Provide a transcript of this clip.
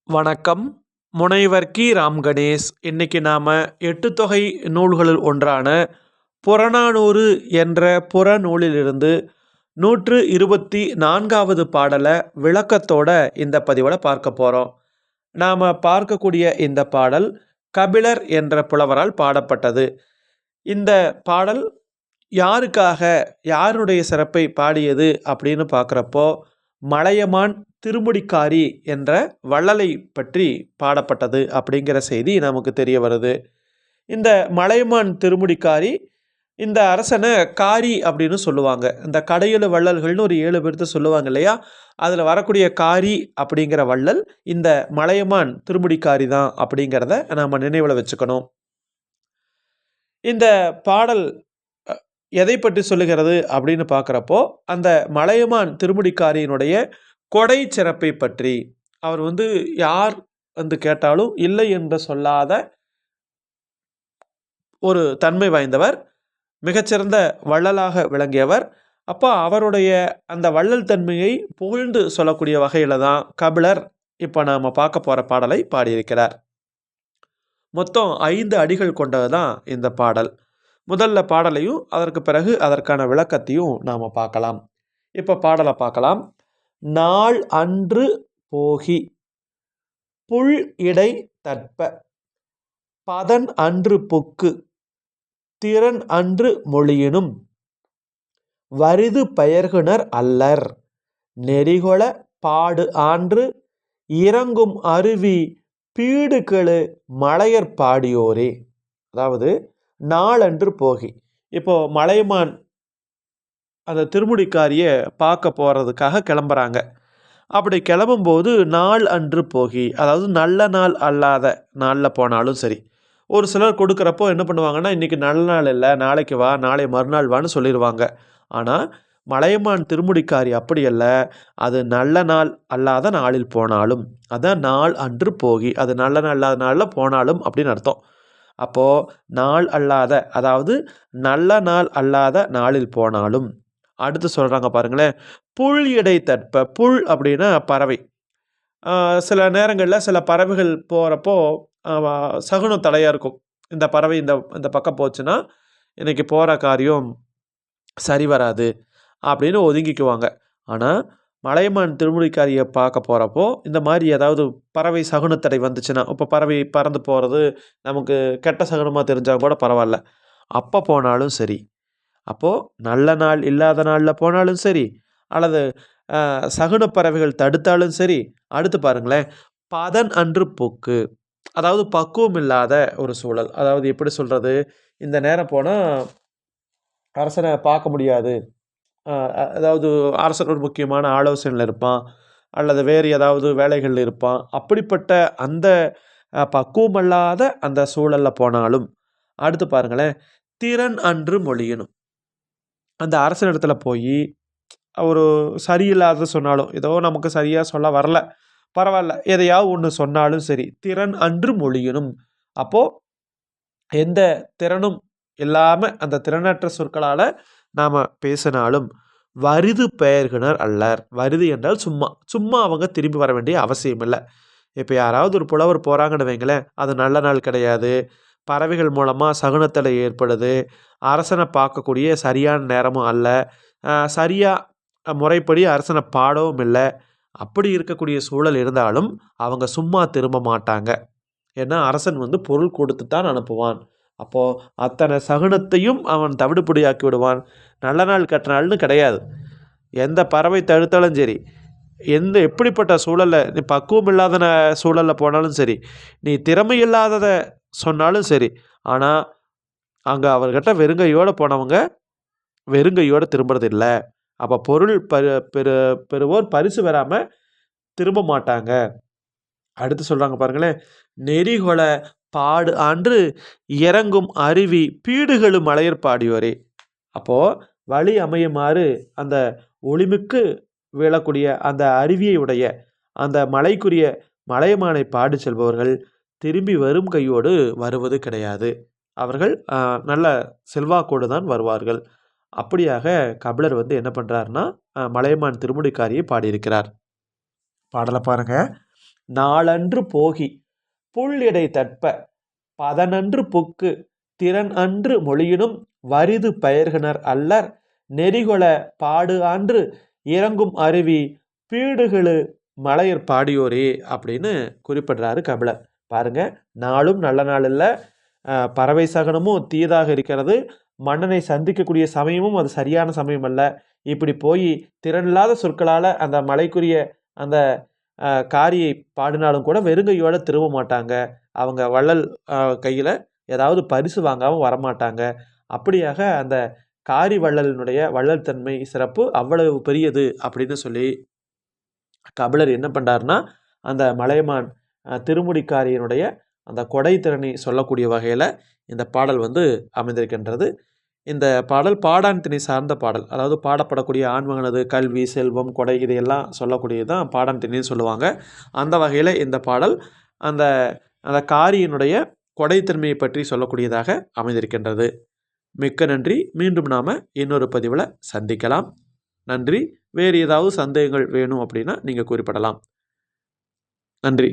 வணக்கம். முனைவர் கி. ராம் கணேஷ். இன்னைக்கு நாம எட்டுத்தொகை நூல்களுள் ஒன்றான புறநானூறு என்ற புறநூலிலிருந்து 124வது பாடலை விளக்கத்தோட இந்த பதிவில் பார்க்க போகிறோம். நாம் பார்க்கக்கூடிய இந்த பாடல் கபிலர் என்ற புலவரால் பாடப்பட்டது. இந்த பாடல் யாருக்காக, யாருடைய சிறப்பை பாடியது அப்படின்னு பார்க்குறப்போ, மலையமான் திருமுடிக்காரி என்ற வள்ளலை பற்றி பாடப்பட்டது அப்படிங்கிற செய்தி நமக்கு தெரிய வருது. இந்த மலையமான் திருமுடிக்காரி இந்த அரசனை காரி அப்படின்னு சொல்லுவாங்க. இந்த கடையெழு வள்ளல்கள்னு ஒரு 7 பேர்த்து சொல்லுவாங்க இல்லையா, அதில் வரக்கூடிய காரி அப்படிங்கிற வள்ளல் இந்த மலையமான் திருமுடிக்காரி தான் அப்படிங்கிறத நாம் நினைவில் வச்சுக்கணும். இந்த பாடல் எதை பற்றி சொல்லுகிறது அப்படின்னு பார்க்குறப்போ, அந்த மலையமான் திருமுடிக்காரியினுடைய கொடை சிறப்பை பற்றி, அவர் யார் கேட்டாலும் இல்லை என்று சொல்லாத ஒரு தன்மை வாய்ந்தவர், மிகச்சிறந்த வள்ளலாக விளங்கியவர். அப்போ அவருடைய அந்த வள்ளல் தன்மையை புகழ்ந்து சொல்லக்கூடிய வகையில் தான் கபிலர் இப்போ நாம் பார்க்க போகிற பாடலை பாடியிருக்கிறார். மொத்தம் 5 அடிகள் கொண்டது தான் இந்த பாடல். முதல்ல பாடலையும் அதற்கு பிறகு அதற்கான விளக்கத்தையும் நாம் பார்க்கலாம். இப்போ பாடலை பார்க்கலாம். நாள் அன்று போகி புல் இடை தட்ப பதன் அன்று புக்கு திறன் அன்று மொழியினும் வரிது பெயர்குனர் அல்லர் நெறிகொள பாடு ஆன்று இறங்கும் அருவி பீடுகெழு மலையர் பாடியோரே. அதாவது நாளன்று போகி, இப்போ மலையமான் அந்த திருமுடிக்காரியை பார்க்க போகிறதுக்காக கிளம்புறாங்க. அப்படி கிளம்பும்போது நாள் அன்று போகி, அதாவது நல்ல நாள் அல்லாத நாளில் போனாலும் சரி. ஒரு சிலர் கொடுக்குறப்போ என்ன பண்ணுவாங்கன்னா, இன்றைக்கி நல்ல நாள் இல்லை, நாளைக்கு வா, நாளை மறுநாள் வான்னு சொல்லிடுவாங்க. ஆனால் மலையமான் திருமுடிக்காரி அப்படி அல்ல, அது நல்ல நாள் அல்லாத நாளில் போனாலும், அதான் நாள் அன்று போகி, அது நல்ல நாள் அல்லாத நாளில் போனாலும் அப்படின்னு அர்த்தம். அப்போது நாள் அல்லாத, அதாவது நல்ல நாள் அல்லாத நாளில் போனாலும். அடுத்து சொல்கிறாங்க பாருங்களேன், புல் இடை தட்ப. புல் அப்படின்னா பறவை. சில நேரங்களில் சில பறவைகள் போகிறப்போ சகுனம் தடையாக இருக்கும். இந்த பறவை இந்த பக்கம் போச்சுன்னா இன்றைக்கி போகிற காரியம் சரி வராது அப்படின்னு ஒதுங்கிக்குவாங்க. ஆனால் மலையமான் திருமுடிக்காரியை பார்க்க போகிறப்போ இந்த மாதிரி ஏதாவது பறவை சகுனத்தடை வந்துச்சுன்னா, இப்போ பறவை பறந்து போகிறது நமக்கு கெட்ட சகுனமாக தெரிஞ்சால் கூட பரவாயில்ல, அப்போ போனாலும் சரி, அப்போது நல்ல நாள் இல்லாத நாளில் போனாலும் சரி, அல்லது சகுன பறவைகள் தடுத்தாலும் சரி. அடுத்து பாருங்களேன், பதன் அன்று புக்கு, அதாவது பக்குவம் இல்லாத ஒரு சூழல். அதாவது எப்படி சொல்கிறது, இந்த நேரம் போனால் அரசனை பார்க்க முடியாது, அதாவது அரசன் ஒரு முக்கியமான ஆலோசனையில் இருப்பான், அல்லது வேறு ஏதாவது வேலைகளில் இருப்பான். அப்படிப்பட்ட அந்த பக்குவமல்லாத அந்த சூழலில் போனாலும். அடுத்து பாருங்களேன், திறன் அன்று மொழியணும். அந்த அரசனிடத்துல போய் ஒரு சரியில்லாத சொன்னாலும், ஏதோ நமக்கு சரியாக சொல்ல வரல, பரவாயில்ல, எதையாவது ஒன்று சொன்னாலும் சரி, திறன் அன்று மொழியணும். அப்போது எந்த திறனும் இல்லாமல் அந்த திறனற்ற சொற்களால் நாம் பேசினாலும் வரிது பெயர்குனர் அல்லர். வரிது என்றால் சும்மா சும்மா அவங்க திரும்பி வர வேண்டிய அவசியம் இல்லை. இப்போ யாராவது ஒரு புலவர் போகிறாங்கன்னு வைங்களேன், அது நல்ல நாள் கிடையாது, பறவைகள் மூலமாக சகுனத்தடை ஏற்படுது, அரசனை பார்க்கக்கூடிய சரியான நேரமும் அல்ல, சரியாக முறைப்படி அரசனை பாடவும் இல்லை, அப்படி இருக்கக்கூடிய சூழல் இருந்தாலும் அவங்க சும்மா திரும்ப மாட்டாங்க. ஏன்னா அரசன் பொருள் கொடுத்து தான் அனுப்புவான். அப்போது அத்தனை சகுனத்தையும் அவன் தவிடுபொடியாக்கி விடுவான். நல்ல நாள் கெட்ட நாள்னு கிடையாது. எந்த பறவை தடுத்தாலும் சரி, எப்படிப்பட்ட சூழலில் நீ பக்குவம் இல்லாத சூழலில் போனாலும் சரி, நீ திறமை இல்லாததை சொன்னாலும் சரி, ஆனால் அங்கே அவர்கிட்ட வெறுங்கையோடு போனவங்க வெறுங்கையோடு திரும்புறது இல்லை. அப்போ பொருள் பெறுவோர் பரிசு பெறாமல் திரும்ப மாட்டாங்க. அடுத்து சொல்கிறாங்க பாருங்களேன், நெறிகொள பாடு ஆன்று இறங்கும் அருவி பீடுகெழு மலையர் பாடியோரே. அப்போது வழி அமையுமாறு அந்த ஒளிமிக்கு விழக்கூடிய அந்த அருவியை உடைய அந்த மலைக்குரிய மலையமானை பாடி செல்பவர்கள் திரும்பி வரும் கையோடு வருவது கிடையாது. அவர்கள் நல்ல செல்வாக்கோடு தான் வருவார்கள். அப்படியாக கபிலர் என்ன பண்ணுறாருன்னா, மலையமான் திருமுடிக்காரியை பாடியிருக்கிறார். பாடலை பாருங்க. நாளன்று போகி புல் இடை தட்ப பதனன்று புக்கு திறன் அன்று மொழியினும் வரிது பெயர்கனர் அல்லர் நெறிகொள பாடு ஆன்று இறங்கும் அருவி பீடுகளு மலையர் பாடியோரே அப்படின்னு குறிப்பிடுறாரு கபிலர். பாருங்க, நாளும் நல்ல நாள் இல்லை, பறவை சகனமும் தீதாக இருக்கிறது, மன்னனை சந்திக்கக்கூடிய சமயமும் அது சரியான சமயம் அல்ல. இப்படி போய் திறனில்லாத சொற்களால் அந்த மலைக்குரிய அந்த காரியை பாடினாலும் கூட வெறுங்கையோடு திரும்ப மாட்டாங்க. அவங்க வள்ளல் கையில் ஏதாவது பரிசு வாங்காமல் வரமாட்டாங்க. அப்படியாக அந்த காரி வள்ளலினுடைய வள்ளல் தன்மை சிறப்பு அவ்வளவு பெரியது அப்படின்னு சொல்லி கபிலர் என்ன பண்ணுறாருன்னா, அந்த மலையமான் திருமுடிக்காரியினுடைய அந்த கொடை திறனை சொல்லக்கூடிய வகையில் இந்த பாடல் வந்து அமைந்திருக்கின்றது. இந்த பாடல் பாடான் திணை சார்ந்த பாடல், அதாவது பாடப்படக்கூடிய ஆண்மகனது கல்வி, செல்வம், கொடை இதையெல்லாம் சொல்லக்கூடியது தான் பாடான் திணைன்னு சொல்லுவாங்க. அந்த வகையில் இந்த பாடல் அந்த அந்த காரியினுடைய கொடைத்திறமையை பற்றி சொல்லக்கூடியதாக அமைந்திருக்கின்றது. மிக்க நன்றி. மீண்டும் நாம் இன்னொரு பதிவில் சந்திக்கலாம். நன்றி. வேறு ஏதாவது சந்தேகங்கள் வேணும் அப்படின்னா நீங்கள் குறிப்பிடலாம். நன்றி.